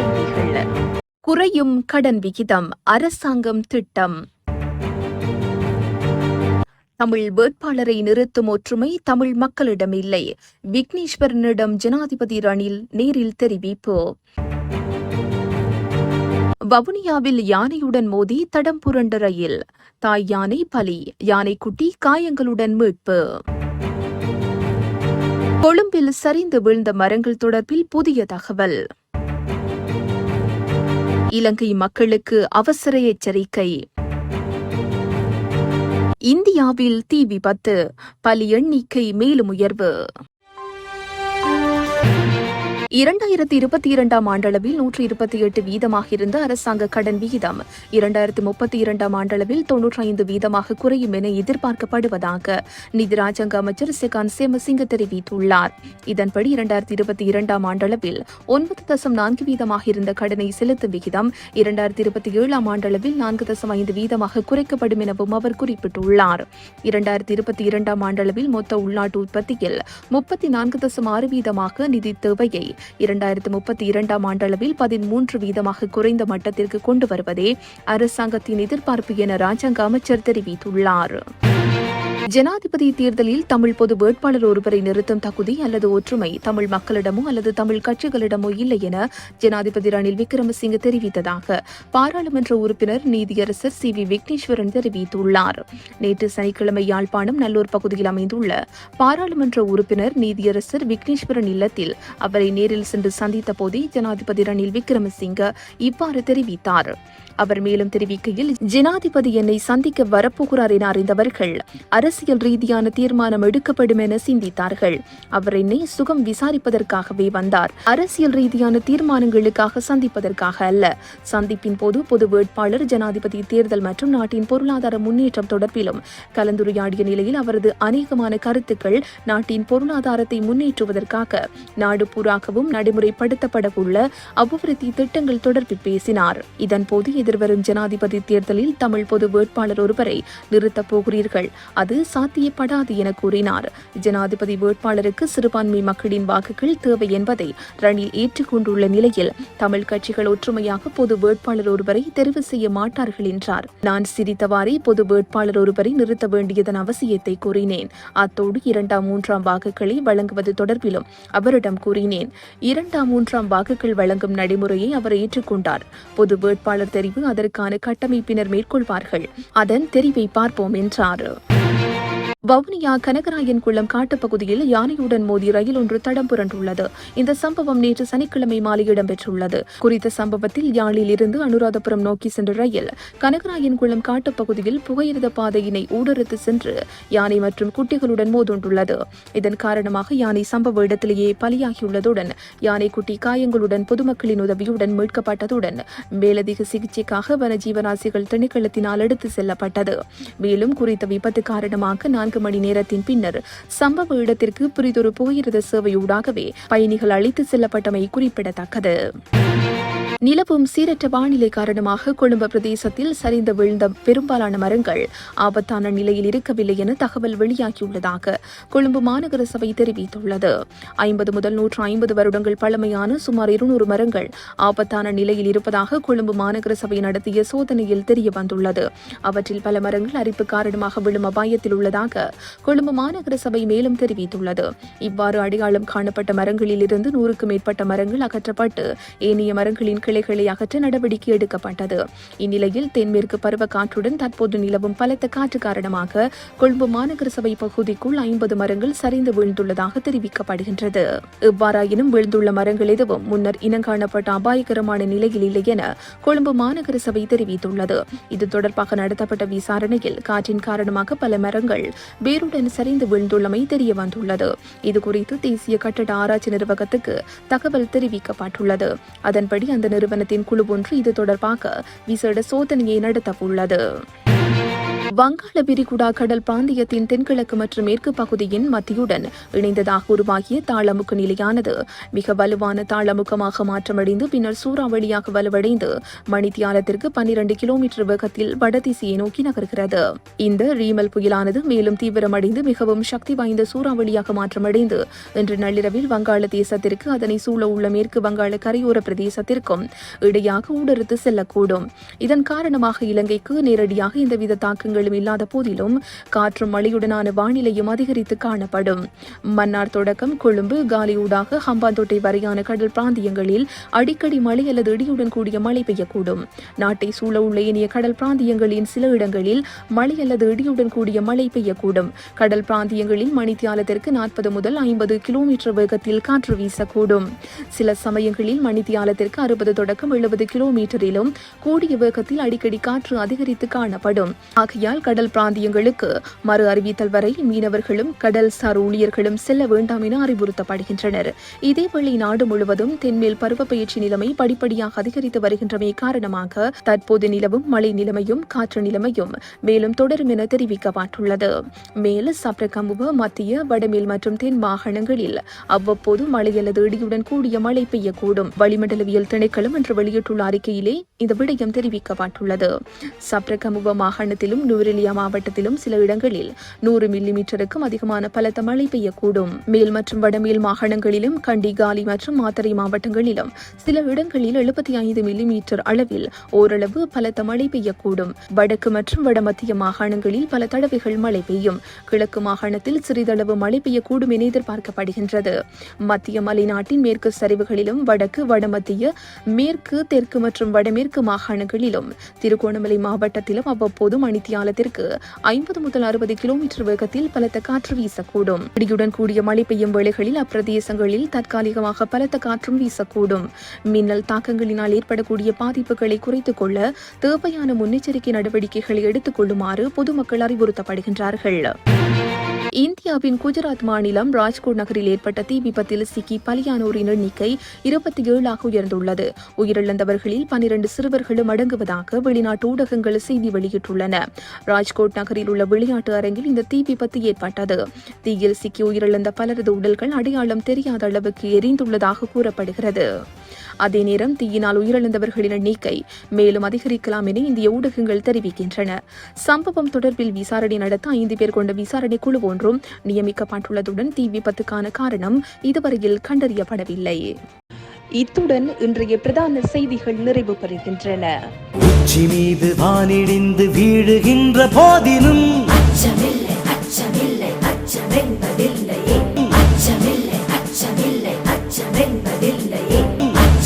செய்திகள். குறையும் கடன் விகிதம், அரசாங்கம் திட்டம். தமிழ் வேட்பாளரை நிறுத்தும் ஒற்றுமை தமிழ் மக்களிடம் இல்லை. விக்னேஸ்வரனிடம் ஜனாதிபதி ரணில் நேரில் தெரிவிப்பு. வவுனியாவில் யானையுடன் மோதி தடம் புரண்ட ரயில். தாய் யானை பலி, யானைக்குட்டி காயங்களுடன் மீட்பு. கொழும்பில் சரிந்து வீழ்ந்த மரங்கள் தொடர்பில் புதிய தகவல். இலங்கை மக்களுக்கு அவசர எச்சரிக்கை. இந்தியாவில் தீ விபத்து, பலி எண்ணிக்கை மேலும் உயர்வு. 2022 ஆண்டளவில் 128 வீதமாக இருந்த அரசாங்க கடன் விகிதம் 2032 ஆண்டளவில் 95 வீதமாக குறையும் என எதிர்பார்க்கப்படுவதாக நிதி ராஜாங்க அமைச்சர் செகான் சேமசிங்க தெரிவித்துள்ளார். இதன்படி 2022 ஆண்டளவில் 9.4 வீதமாக இருந்த கடனை செலுத்தும் விகிதம் 2027 ஆண்டளவில் 4.5 வீதமாக குறைக்கப்படும் எனவும் அவர் குறிப்பிட்டுள்ளார். 2022 ஆண்டளவில் மொத்த உள்நாட்டு உற்பத்தியில் 34.6 வீதமாக நிதி தேவையை 2032 ஆண்டளவில் 13 வீதமாக குறைந்த மட்டத்திற்கு கொண்டு வருவதே அரசாங்கத்தின் எதிர்பார்ப்பு என ராஜாங்க அமைச்சர் தெரிவித்துள்ளார். ஜனாதிபதி தேர்தலில் தமிழ் பொது வேட்பாளர் ஒருவரை நிறுத்தும் தகுதி அல்லது ஒற்றுமை தமிழ் மக்களிடமோ அல்லது தமிழ் கட்சிகளிடமோ இல்லை என ஜனாதிபதி ரணில் விக்ரமசிங்க தெரிவித்ததாக பாராளுமன்ற உறுப்பினர் நீதியரசர் சி வி விக்னேஸ்வரன் தெரிவித்துள்ளார். நேற்று சனிக்கிழமை யாழ்ப்பாணம் நல்லூர் பகுதியில் அமைந்துள்ள பாராளுமன்ற உறுப்பினர் நீதியரசர் விக்னேஸ்வரன் இல்லத்தில் அவரை நேரில் சென்று சந்தித்த போதே ஜனாதிபதி ரணில் விக்ரமசிங்க இவ்வாறு தெரிவித்தார். அவர் மேலும் தெரிவிக்கையில், ஜனாதிபதி என்னை சந்திக்க வரப்போகிறார் என அறிந்தவர்கள் அரசியல் ரீதியான தீர்மானம் எடுக்கப்படும் என சிந்தித்தார்கள். அவர் என்னை சுகம் விசாரிப்பதற்காகவே வந்தார். அரசியல் ரீதியான தீர்மானங்களுக்காக சந்திப்பதற்காக அல்ல. சந்திப்பின் போது பொது வேட்பாளர், ஜனாதிபதி தேர்தல் மற்றும் நாட்டின் பொருளாதார முன்னேற்றம் தொடர்பிலும் கலந்துரையாடிய நிலையில் அவரது அநேகமான கருத்துக்கள் நாட்டின் பொருளாதாரத்தை முன்னேற்றுவதற்காக நாடு பூராகவும் நடைமுறைப்படுத்தப்படவுள்ள அபிவிருத்தி திட்டங்கள் தொடர்பில் பேசினார். இதன்போது எதிர்வரும் ஜனாதிபதி தேர்தலில் தமிழ் பொது வேட்பாளர் ஒருவரை நிறுத்தப் போகிறீர்கள், அது சாத்தியப்படாது என கூறினார். ஜனாதிபதி வேட்பாளருக்கு சிறுபான்மை மக்களின் வாக்குகள் தேவை என்பதை ரணில் ஏற்றுக்கொண்டுள்ள நிலையில் தமிழ் கட்சிகள் ஒற்றுமையாக பொது வேட்பாளர் ஒருவரை தெரிவு செய்ய மாட்டார்கள் என்றார். நான் சிரித்தவாறே பொது வேட்பாளர் ஒருவரை நிறுத்த வேண்டியதன் அவசியத்தை கூறினேன். அத்தோடு 2ஆம் 3ஆம் வாக்குகளை வழங்குவது தொடர்பிலும் அவரிடம் கூறினேன். 2ஆம் 3ஆம் வாக்குகள் வழங்கும் நடைமுறையை அவர் ஏற்றுக்கொண்டார். பொது வேட்பாளர் தெரிவு அதற்கான கட்டமைப்பினர் மேற்கொள்வார்கள். அதன் தெரிவை பார்ப்போம் என்றார். வவுனியா கனகராயன் குளம் காட்டுப்பகுதியில் யானையுடன் மோதி ரயில் ஒன்று தடம் புரண்டுள்ளது. இந்த சம்பவம் நேற்று சனிக்கிழமை மாலை இடம்பெற்றுள்ளது. குறித்த சம்பவத்தில் யாழில் இருந்து அனுராதபுரம் நோக்கி சென்ற ரயில் கனகராயன் குளம் காட்டுப்பகுதியில் புகையிரத பாதையினை ஊடறுத்து சென்று யானை மற்றும் குட்டிகளுடன் மோதுண்டுள்ளது. இதன் காரணமாக யானை சம்பவ இடத்திலேயே பலியாகியுள்ளதுடன் யானைக்குட்டி காயங்களுடன் பொதுமக்களின் உதவியுடன் மீட்கப்பட்டதுடன் மேலதிக சிகிச்சைக்காக வனஜீவராசிகள் திணைக்களத்தினால் எடுத்து செல்லப்பட்டது. மேலும் குறித்த விபத்து காரணமாக 4 மணி நேரத்தின் பின்னர் சம்பவ இடத்திற்கு புரிதொரு புகையிரத சேவையூடாகவே பயணிகள் அழைத்து செல்லப்பட்டமை குறிப்பிடத்தக்கது. நிலவும் சீரற்ற வானிலை காரணமாக கொழும்பு பிரதேசத்தில் சரிந்து விழுந்த பெரும்பாலான மரங்கள் ஆபத்தான நிலையில் இருக்கவில்லை என தகவல் வெளியாகியுள்ளதாக கொழும்பு மாநகர சபை தெரிவித்துள்ளது. 50 முதல் 150 வருடங்கள் பழமையான சுமார் 200 மரங்கள் ஆபத்தான நிலையில் இருப்பதாக கொழும்பு மாநகர சபை நடத்திய சோதனையில் தெரியவந்துள்ளது. அவற்றில் பல மரங்கள் அரிப்பு காரணமாக விழும் அபாயத்தில் உள்ளதாக கொழும்பு மாநகர சபை மேலும் தெரிவித்துள்ளது. இவ்வாறு அடையாளம் காணப்பட்ட மரங்களில் இருந்து 100க்கும் மேற்பட்ட மரங்கள் அகற்றப்பட்டு ஏனைய மரங்களின் கிளைகளை அகற்ற நடவடிக்கை எடுக்கப்பட்டது. இந்நிலையில் தென்மேற்கு பருவக்காற்றுடன் தற்போது நிலவும் பலத்த காற்று காரணமாக கொழும்பு மாநகர சபை பகுதிக்குள் 50 மரங்கள் சரிந்து வீழ்ந்துள்ளதாக தெரிவிக்கப்படுகின்றது. எவ்வாறாயினும் வீழ்ந்துள்ள மரங்கள் எதுவும் முன்னர் இனங்காணப்பட்ட அபாயகரமான நிலையில் இல்லை என கொழும்பு மாநகர சபை தெரிவித்துள்ளது. இது தொடர்பாக நடத்தப்பட்ட விசாரணையில் காற்றின் காரணமாக பல மரங்கள் வேருடன் சரிந்து வீழ்ந்துள்ளமை தெரியவந்துள்ளது. இதுகுறித்து தேசிய கட்டட ஆராய்ச்சி நிர்வாகத்துக்கு தகவல் தெரிவிக்கப்பட்டுள்ளது. அதன்படி அந்த நிறுவனத்தின் குழு ஒன்று இது தொடர்பாக விசேட சோதனையை நடத்தவுள்ளது. வங்காள விரிகுடா கடல் பிராந்தியத்தின் தென்கிழக்கு மற்றும் மேற்கு பகுதியின் மத்தியுடன் இணைந்ததாக உருவாகிய தாளமுக்க நிலையானது மிக வலுவான தாளமுக்கமாக மாற்றமடைந்து பின்னர் சூறாவளியாக வலுவடைந்து மணித்தியாலத்திற்கு 12 கிலோமீட்டர் வேகத்தில் வடதிசையை நோக்கி நகர்கிறது. இந்த ரீமல் புயலானது மேலும் தீவிரமடைந்து மிகவும் சக்தி வாய்ந்த சூறாவளியாக மாற்றமடைந்து இன்று நள்ளிரவில் வங்காள தேசத்திற்கு அதனை சூழ உள்ள மேற்கு வங்காள கரையோர பிரதேசத்திற்கும் இடையாக ஊடறுத்து செல்லக்கூடும். இதன் காரணமாக இலங்கைக்கு நேரடியாக எந்தவித தாக்கங்களும் இல்லாத போதிலும் காற்றும் மழையுடனான வானிலையும் அதிகரித்து காணப்படும். மன்னார் தொடக்கம் கொழும்பு காலி ஊடாக ஹம்பாந்தோட்டை வரையான கடல் பிராந்தியங்களில் அடிக்கடி மழை அல்லது இடியுடன் கூடிய மழை பெய்யக்கூடும். நாட்டை சூழ உள்ள இனிய கடல் பிராந்தியங்களின் சில இடங்களில் மழை அல்லது இடியுடன் கூடிய மழை பெய்யக்கூடும். கடல் பிராந்தியங்களில் மணித்தியாலத்திற்கு 40 முதல் 50 கிலோமீட்டர் வேகத்தில் காற்று வீசக்கூடும். சில சமயங்களில் மணித்தியாலத்திற்கு 60 தொடக்கம் 70 கிலோமீட்டரிலும் கூடிய வேகத்தில் அடிக்கடி காற்று அதிகரித்து காணப்படும். ஆகையால் கடல் பிராந்தியங்களுக்கு மறு அறிவித்தல் வரை மீனவர்களும் கடல்சார் ஊழியர்களும் செல்ல வேண்டாம் என அறிவுறுத்தப்படுகின்றனர். இதேவேளை நாடு முழுவதும் தென்மேல் பருவப்பெயர்ச்சி நிலைமை படிப்படியாக அதிகரித்து வருகின்றமை காரணமாக தற்போது நிலவும் மழை நிலைமையும் காற்று நிலைமையும் மேலும் தொடரும் என தெரிவிக்கப்பட்டுள்ளது. மேல் சப்ரகமுவ மத்திய வடமேல் மற்றும் தென் மாகாணங்களில் அவ்வப்போது மழை அல்லது இடியுடன் கூடிய மழை பெய்யக்கூடும். வளிமண்டலவியல் திணைக்களம் என்று வெளியிட்டுள்ள அறிக்கையிலே இந்த விடயம் தெரிவிக்கப்பட்டுள்ளது. சப்ரகமுவ மாகாணத்திலும் நுவரெலியா மாவட்டத்திலும் சில இடங்களில் 100 மில்லிமீட்டருக்கும் அதிகமான பலத்த மழை பெய்யக்கூடும். மேல் மற்றும் வடமேல் மாகாணங்களிலும் கண்டி காலி மற்றும் மாத்தறை மாவட்டங்களிலும் சில இடங்களில் 75 மில்லிமீட்டர் அளவில் ஓரளவு பலத்த மழை பெய்யக்கூடும். வடக்கு மற்றும் வடமத்திய மாகாணங்களில் பல தடவைகள் மழை பெய்யும். கிழக்கு மாகாணத்தில் சிறிதளவு மழை பெய்யக்கூடும் என எதிர்பார்க்கப்படுகின்றது. மத்திய மலைநாட்டின் மேற்கு சரிவுகளிலும் வடக்கு வடமத்திய மேற்கு தெற்கு மற்றும் வடமேற்கு மாகாணங்களிலும் திருகோணமலை மாவட்டத்திலும் அவ்வப்போது மணித்தியாலத்திற்கு 50 முதல் 60 கிலோமீட்டர் வேகத்தில் பலத்த காற்று வீசக்கூடும். இடியுடன் கூடிய மழை பெய்யும் வேளைகளில் அப்பிரதேசங்களில் தற்காலிகமாக பலத்த காற்றும் வீசக்கூடும். மின்னல் தாக்கங்களினால் ஏற்படக்கூடிய பாதிப்புகளை குறைத்துக் கொள்ள தேவையான முன்னெச்சரிக்கை நடவடிக்கைகளை எடுத்துக் கொள்ளுமாறு பொதுமக்கள் அறிவுறுத்தப்படுகின்றார்கள். இந்தியாவின் குஜராத் மாநிலம் ராஜ்கோட் நகரில் ஏற்பட்ட தீ விபத்தில் சிக்கி பலியானோரின் எண்ணிக்கை 27 உயர்ந்துள்ளது. உயிரிழந்தவர்களில் 12 சிறுவர்களும் அடங்குவதாக வெளிநாட்டு ஊடகங்கள் செய்தி வெளியிட்டுள்ளன. ராஜ்கோட் நகரில் உள்ள விளையாட்டு அரங்கில் இந்த தீ விபத்து ஏற்பட்டது. தீயில் சிக்கி உயிரிழந்த பலரது உடல்கள் அடையாளம் தெரியாத அளவுக்கு எரிந்துள்ளதாக கூறப்படுகிறது. அதே நேரம் தீயினால் உயிரிழந்தவர்களின் எண்ணிக்கை மேலும் அதிகரிக்கலாம் என இந்திய ஊடகங்கள் தெரிவிக்கின்றன. சம்பவம் தொடர்பில் விசாரணை நடத்த 5 பேர் கொண்ட விசாரணை குழு ஒன்றும் நியமிக்கப்பட்டுள்ளதுடன் தீ விபத்துக்கான காரணம் இதுவரையில் கண்டறியப்படவில்லை. இத்துடன் இன்றைய பிரதான செய்திகள் நிறைவு பெறுகின்றன. உச்சி மீது வானிடிந்து வீழுகின்ற போதிலும் அச்சமில்லை.